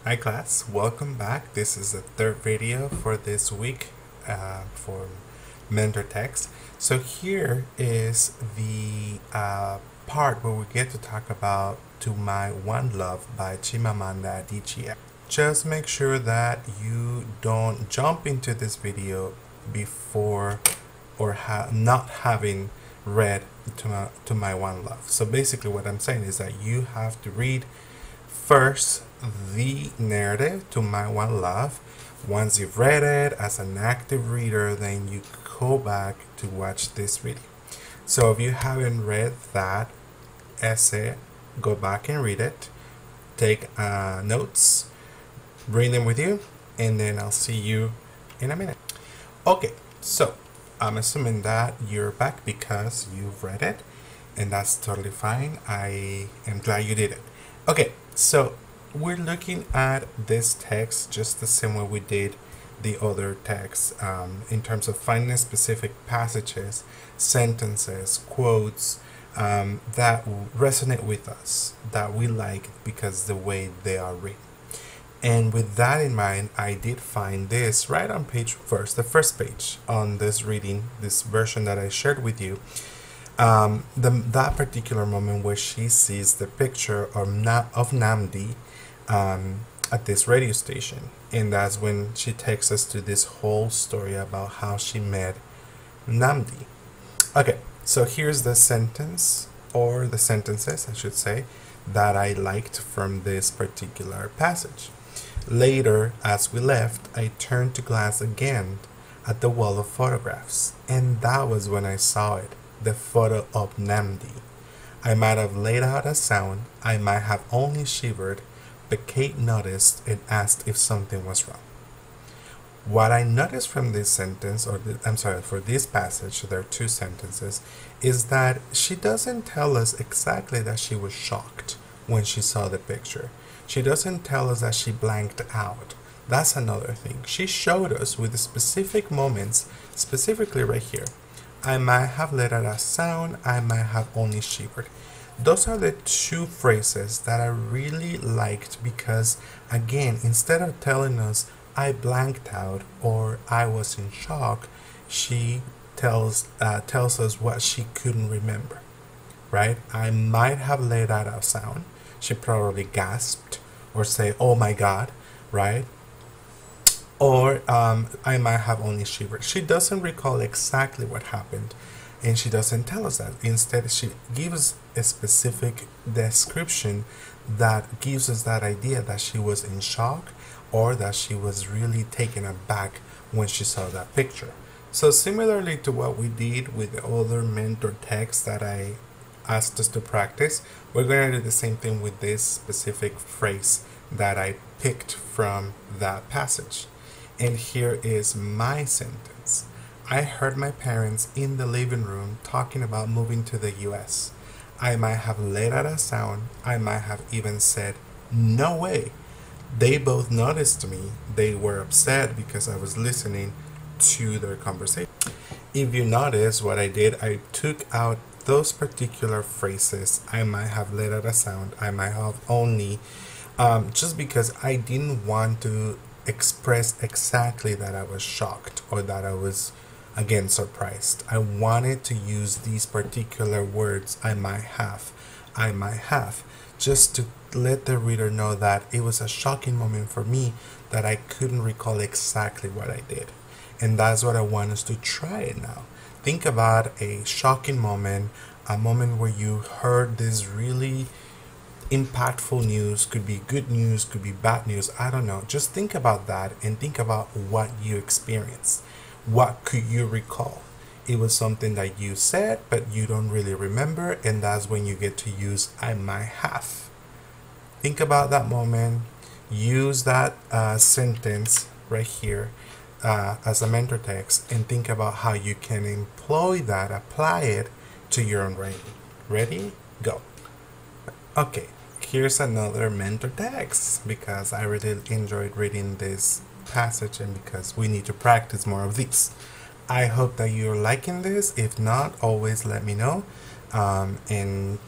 Hi class, welcome back. This is the third video for this week for mentor text. So here is the part where we get to talk about To My One Love by Chimamanda Adichie. Just make sure that you don't jump into this video before or not having read to my One Love. So basically what I'm saying is that you have to read first the narrative To My One Love. Once you've read it as an active reader, then you go back to watch this video. So if you haven't read that essay, go back and read it, take notes, bring them with you, and then I'll see you in a minute. Okay, so I'm assuming that you're back because you've read it, and that's totally fine. I am glad you did it. Okay, so we're looking at this text just the same way we did the other text in terms of finding specific passages, sentences, quotes that resonate with us, that we like because the way they are written. And with that in mind, I did find this right on page first, the first page on this reading, this version that I shared with you. That particular moment where she sees the picture of Namdi at this radio station, and that's when she takes us to this whole story about how she met Namdi. Okay, so here's the sentence, or the sentences I should say, that I liked from this particular passage. Later, as we left, I turned to glance again at the wall of photographs, and that was when I saw it, the photo of Namdi. I might have let out a sound, I might have only shivered, but Kate noticed and asked if something was wrong. What I noticed from this sentence, for this passage, there are two sentences, is that she doesn't tell us exactly that she was shocked when she saw the picture. She doesn't tell us that she blanked out. That's another thing. She showed us with specific moments, specifically right here. I might have let out a sound, I might have only shivered. Those are the two phrases that I really liked because, again, instead of telling us I blanked out or I was in shock, she tells us what she couldn't remember, right? I might have let out a sound. She probably gasped or say, oh my God, right? Or I might have only shivered. She doesn't recall exactly what happened, and she doesn't tell us that. Instead, she gives a specific description that gives us that idea that she was in shock or that she was really taken aback when she saw that picture. So similarly to what we did with the other mentor text that I asked us to practice, we're going to do the same thing with this specific phrase that I picked from that passage. And here is my sentence. I heard my parents in the living room talking about moving to the US. I might have let out a sound. I might have even said, no way. They both noticed me. They were upset because I was listening to their conversation. If you notice what I did, I took out those particular phrases. I might have let out a sound. I might have only, just because I didn't want to express exactly that I was shocked or that I was, again, surprised. I wanted to use these particular words, I might have, just to let the reader know that it was a shocking moment for me that I couldn't recall exactly what I did. And that's what I want us to try it now. Think about a shocking moment, a moment where you heard this really impactful news, could be good news, could be bad news, I don't know. Just think about that and think about what you experienced. What could you recall? It was something that you said, but you don't really remember, and that's when you get to use I might have. Think about that moment. Use that sentence right here as a mentor text, and think about how you can employ that, apply it to your own writing. Ready? Go. Okay, here's another mentor text because I really enjoyed reading this passage and because we need to practice more of these. I hope that you're liking this. If not, always let me know. And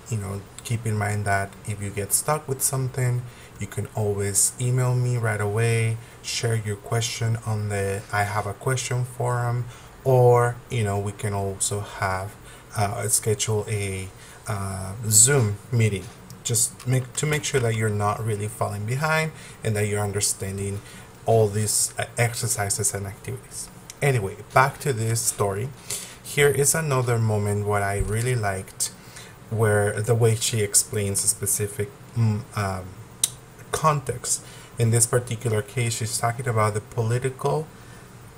keep in mind that if you get stuck with something, You can always email me right away, share your question on the I have a question forum, or we can also have schedule a Zoom meeting just make sure that you're not really falling behind and that you're understanding all these exercises and activities. Anyway, back to this story. Here is another moment what I really liked, where the way she explains a specific context. In this particular case, she's talking about the political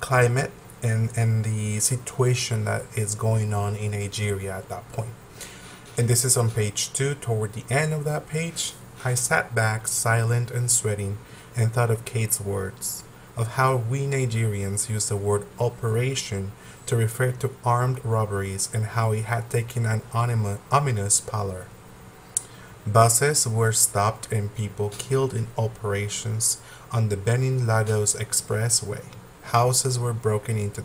climate and the situation that is going on in Nigeria at that point. And this is on page 2, toward the end of that page. I sat back, silent and sweating, and thought of Kate's words, of how we Nigerians use the word operation to refer to armed robberies and how it had taken an ominous pallor. Buses were stopped and people killed in operations on the Benin Lagos Expressway. Houses were broken into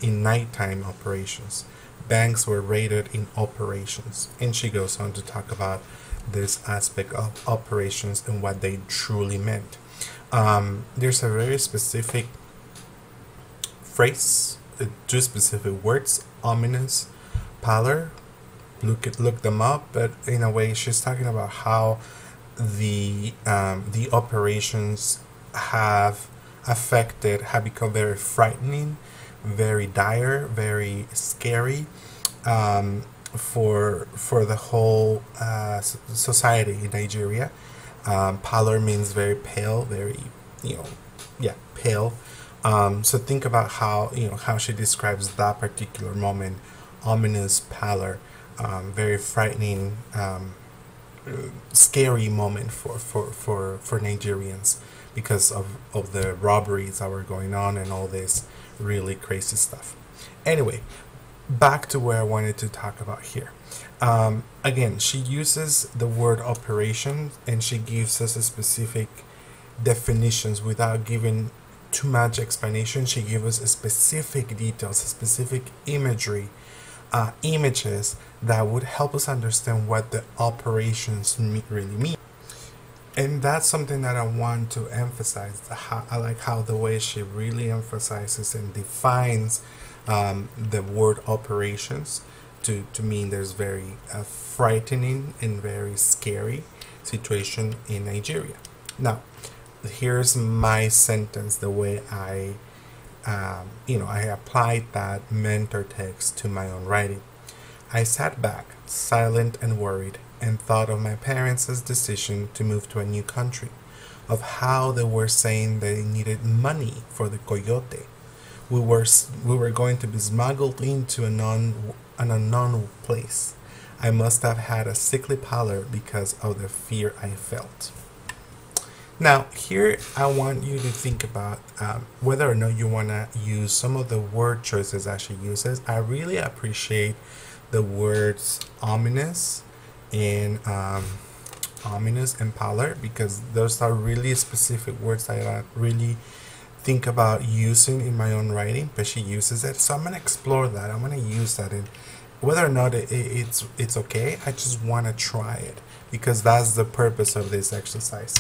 in nighttime operations. Banks were raided in operations. And she goes on to talk about this aspect of operations and what they truly meant. There's a very specific phrase, 2 specific words, ominous, pallor. Look them up, but in a way she's talking about how the operations have become very frightening, very dire, very scary for the whole society in Nigeria. Pallor means very pale, very pale. So think about how she describes that particular moment, ominous pallor, very frightening, scary moment for Nigerians because of the robberies that were going on and all this really crazy stuff. Anyway, back to where I wanted to talk about here. Again, she uses the word operation and she gives us a specific definitions without giving too much explanation. She gives us a specific details, a specific images that would help us understand what the operations really mean. And that's something that I want to emphasize. I like how the way she really emphasizes and defines the word operations to mean there's very frightening and very scary situation in Nigeria. Now, here's my sentence, the way I applied that mentor text to my own writing. I sat back, silent and worried, and thought of my parents' decision to move to a new country, of how they were saying they needed money for the coyote. We were going to be smuggled into an unknown place. I must have had a sickly pallor because of the fear I felt. Now, here I want you to think about whether or not you want to use some of the word choices that she uses. I really appreciate the words ominous and pallor, because those are really specific words that I really think about using in my own writing, but she uses it. So I'm going to explore that. I'm going to use that, and whether or not it's okay, I just want to try it because that's the purpose of this exercise.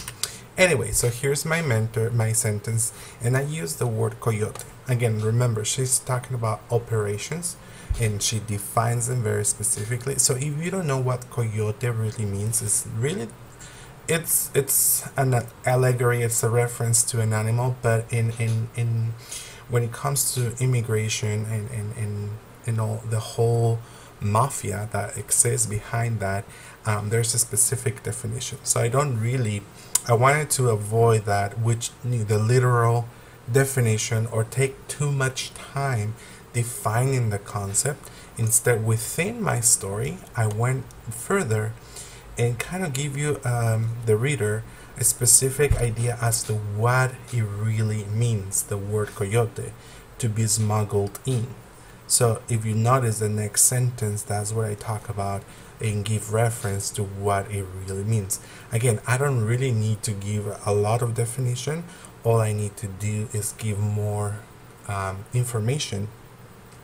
Anyway, so here's my sentence, and I use the word coyote. Again, remember, she's talking about operations, and she defines them very specifically. So if you don't know what coyote really means, it's an allegory, it's a reference to an animal, but in when it comes to immigration and all the whole mafia that exists behind that, there's a specific definition. So I wanted to avoid that, the literal definition, or take too much time defining the concept. Instead, within my story, I went further and kind of give you, the reader, a specific idea as to what it really means, the word coyote, to be smuggled in. So if you notice the next sentence, that's where I talk about and give reference to what it really means. Again, I don't really need to give a lot of definition. All I need to do is give more information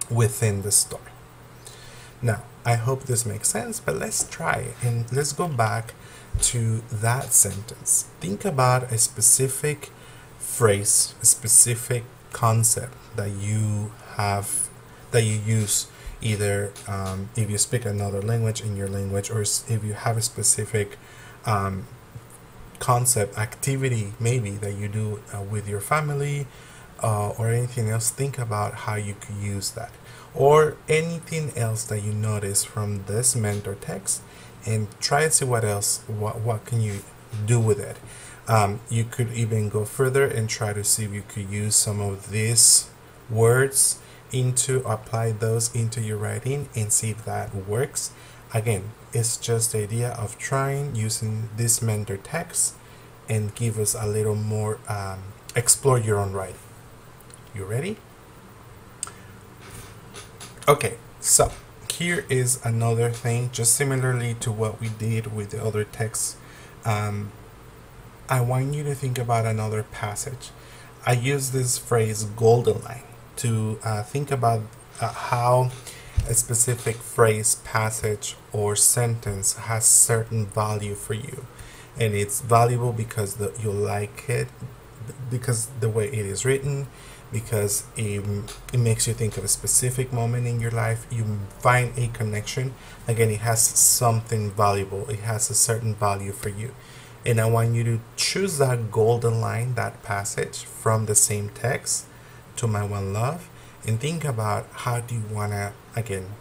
within the story. Now, I hope this makes sense, but let's try it and let's go back to that sentence. Think about a specific phrase, a specific concept that you have, that you use either if you speak another language in your language, or if you have a specific concept, activity maybe that you do with your family or anything else. Think about how you could use that, or anything else that you notice from this mentor text, and try to see what can you do with it. You could even go further and try to see if you could use some of these words apply those into your writing and see if that works. Again, it's just the idea of trying using this mentor text and give us a little more explore your own writing. You ready? Okay, so here is another thing, just similarly to what we did with the other texts. I want you to think about another passage. I use this phrase golden line to think about how a specific phrase, passage, or sentence has certain value for you. And it's valuable because you like it, because the way it is written, because it makes you think of a specific moment in your life. You find a connection. Again, it has something valuable. It has a certain value for you. And I want you to choose that golden line, that passage from the same text, To My One Love, and think about how do you want to, again,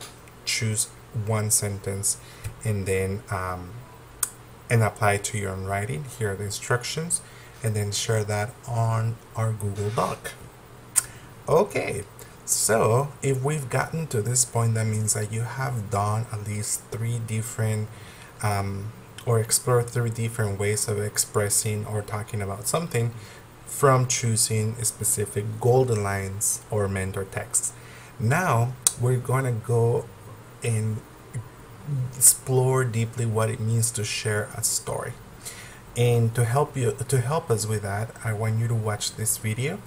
choose one sentence and then and apply it to your own writing. Here are the instructions, and then share that on our Google Doc. Okay, so if we've gotten to this point, that means that you have done at least 3 different or explored 3 different ways of expressing or talking about something from choosing specific golden lines or mentor texts. Now we're going to go and explore deeply what it means to share a story. And to help us with that, I want you to watch this video.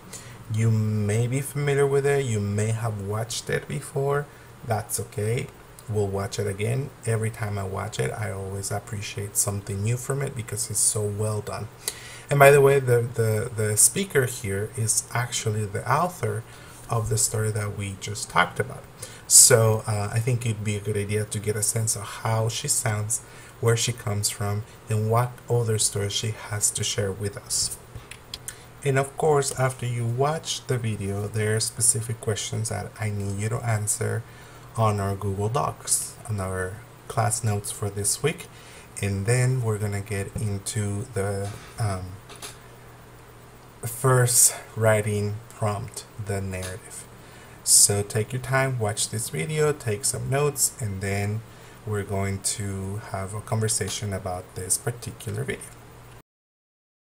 You may be familiar with it, you may have watched it before. That's okay. We'll watch it again. Every time I watch it, I always appreciate something new from it because it's so well done. And by the way, the speaker here is actually the author of the story that we just talked about. So I think it'd be a good idea to get a sense of how she sounds, where she comes from, and what other stories she has to share with us. And of course, after you watch the video, there are specific questions that I need you to answer on our Google Docs, on our class notes for this week. And then we're gonna get into the first writing prompt, the narrative. So take your time, watch this video, take some notes, and then we're going to have a conversation about this particular video.